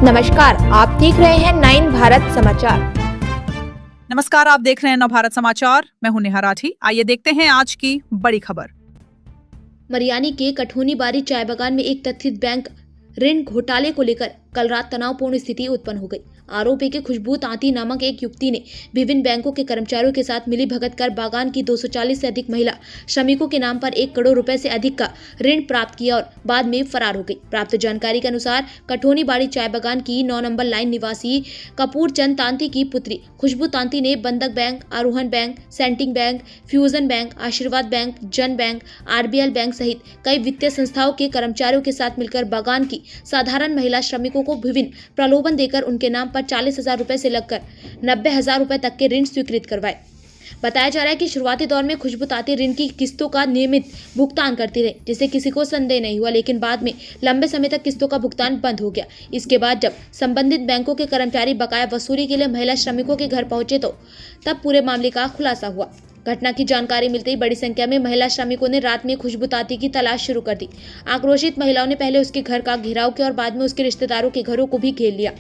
नमस्कार, आप देख रहे हैं 9 भारत समाचार। नमस्कार, आप देख रहे हैं नव भारत समाचार। मैं हूं नेहा राठी। आइए देखते हैं आज की बड़ी खबर। मरियानी के कठोनी बारी चाय बागान में एक कथित बैंक ऋण घोटाले को लेकर कल रात तनावपूर्ण स्थिति उत्पन्न हो गई। आरोपी के खुशबू तांती नामक एक युवती ने विभिन्न बैंकों के कर्मचारियों के साथ मिली भगत कर बागान की 240 से अधिक महिला श्रमिकों के नाम पर 1 करोड़ रुपए से अधिक का ऋण प्राप्त किया और बाद में फरार हो गई। प्राप्त जानकारी के अनुसार कठोनी बाड़ी चाय बागान की 9 नंबर लाइन निवासी कपूर चंद तांती की पुत्री खुशबू तांती ने बंधक बैंक, आरोहण बैंक, सेंटिंग bank, Fusion bank, Ashirvad bank, Jana bank, RBL bank सहित कई वित्तीय संस्थाओं के कर्मचारियों के साथ मिलकर बागान की साधारण महिला श्रमिकों को विभिन्न प्रलोभन देकर उनके नाम पर 40,000 रुपए से लगकर 90,000 रुपए तक के ऋण स्वीकृत करवाए। बताया जा रहा है कि शुरुआती दौर में खुशबू तांती ऋण की किस्तों का नियमित भुगतान करती रही, जिससे किसी को संदेह नहीं हुआ, लेकिन बाद में लंबे समय तक किस्तों का भुगतान बंद हो गया। इसके बाद जब संबंधित बैंकों के कर्मचारी बकाया वसूली के लिए महिला श्रमिकों के घर पहुंचे तो तब पूरे मामले का खुलासा हुआ। घटना की जानकारी मिलते ही बड़ी संख्या में महिला श्रमिकों ने रात में खुशबू तांती की तलाश शुरू कर दी। आक्रोशित महिलाओं ने पहले उसके घर का घेराव किया और बाद में उसके रिश्तेदारों के घरों को भी घेर लिया।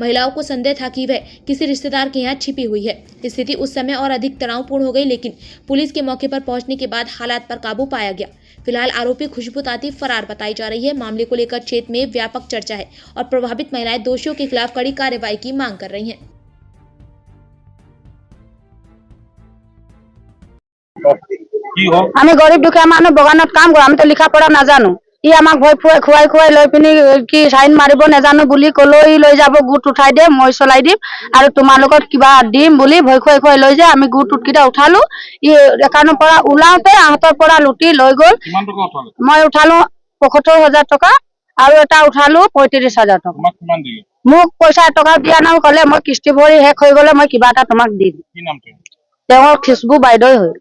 महिलाओं को संदेह था कि वह किसी रिश्तेदार के यहाँ छिपी हुई है। स्थिति उस समय और अधिक तनावपूर्ण हो गई, लेकिन पुलिस के मौके पर पहुंचने के बाद हालात पर काबू पाया गया। फिलहाल आरोपी खुशबू तांती फरार बताई जा रही है। मामले को लेकर क्षेत्र में व्यापक चर्चा है और प्रभावित महिलाएं दोषियों के खिलाफ कड़ी कार्रवाई की मांग कर रही हैं। আমি গরিব দুখীয়া মানুহ বাগানত কাম কৰো, আমি তো লিখা পঢ়া নাজানো। ই আমাক ভয় খুৱাই খুৱাই লৈ পিনি কি চাইন মাৰিব নাজানো বুলি কলৈ লৈ যাব, গোট উঠাই দিয়ে, মই চলাই দিম আৰু তোমালোকক কিবা দিম বুলি ভয় খুৱাই লৈ যায়। আমি গোট উঠকেইটা উঠালো। ই একাউণ্টৰ পৰা ওলাওতে হাতৰ পৰা লুটি লৈ গ'ল। মই উঠালো ৭৫,০০০ টকা আৰু এটা উঠালো ৩৫,০০০ টকা। মোক পইচা টকা দিয়া নাই, ক'লে মই কিস্তি ভৰি শেষ হৈ গ'লে মই কিবা এটা তোমাক দিম। তেওঁৰ খুশবু বাইদেউ হয়,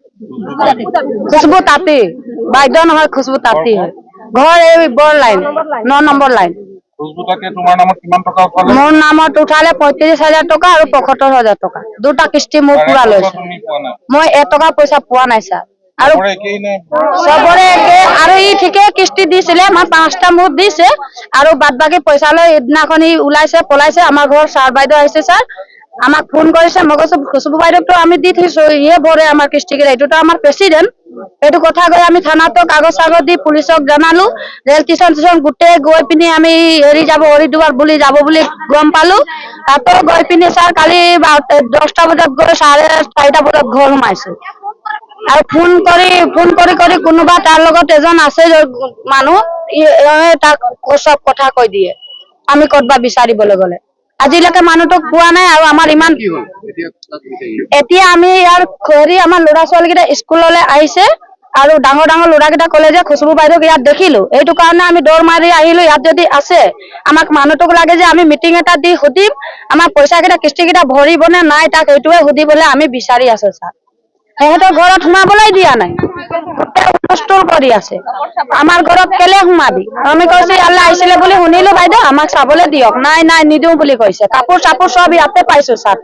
খুশবু তাঁতী বাইদেউ নহয়, খুশবু তাঁতী হয়। ঘৰ এই বৰ লাইন 9 নম্বৰ লাইন। মোৰ নামত উঠালে ৩৫,০০০ টকা আৰু ৭৫,০০০ টকা। দুটা কিস্তি মোৰ পুৰা লৈছে। মই এটকা পইচা পোৱা নাই ছাৰ। আৰু চবৰে একে আৰু ই ঠিকে কিস্তি দিছিলে, মই 5টা মুঠ দিছে আৰু বাদ বাকী পইচা লৈ এদিনাখন ই ওলাইছে পলাইছে। আমাৰ ঘৰ ছাৰ বাইদেউ আহিছে, ছাৰ আমাক ফোন কৰিছে। মই কৈছো খুশবু বাইদেউতো আমি দি থৈছো, ইয়ে ভৰে আমাৰ কিস্তিকেইটা, এইটোতো আমাৰ প্ৰেচিডেণ্ট। এইটো কথা গৈ আমি থানাতো কাগজ চাগজ দি পুলিচক জনালো। ৰেল ষ্টেচন গোটেই গৈ পিনি আমি হেৰি যাব, হৰিদ্বাৰ বুলি যাব বুলি গম পালো। তাতো গৈ পিনি ছাৰ কালি 10টা বজাত গৈ 4:30 বজাত ঘৰ সোমাইছো। আৰু ফোন কৰি কোনোবা তাৰ লগত এজন আছে মানুহ, তাক চব কথা কৈ দিয়ে আমি ক'তবা বিচাৰিবলৈ গ'লে। আজিলৈকে মানুহটোক পোৱা নাই। আৰু আমাৰ ইমান এতিয়া আমি ইয়াৰ হেৰি আমাৰ ল'ৰা ছোৱালীকেইটা স্কুললৈ আহিছে আৰু ডাঙৰ ডাঙৰ ল'ৰাকেইটা ক'লে যে খুশবু বাইদেউক ইয়াত দেখিলো, এইটো কাৰণে আমি দৌৰ মাৰি আহিলো। ইয়াত যদি আছে আমাক মানুহটোক লাগে যে আমি মিটিং এটা দি সুধিম, আমাৰ পইচাকেইটা কিস্তিকেইটা ভৰিবনে নাই তাক এইটোৱে সুধিবলৈ আমি বিচাৰি আছো ছাৰ। সিহঁতৰ ঘৰত সোমাবলৈ দিয়া নাই, হুলস্থুল কৰি আছে। আমাৰ ঘৰত কেলে সোমাবি? আমি কৈছো ইয়ালৈ আহিছিলে বুলি শুনিলো বাইদেউ, আমাক চাবলৈ দিয়ক। নাই নিদিওঁ বুলি কৈছে। কাপোৰ চাপোৰ চব ইয়াতে পাইছো ছাৰ।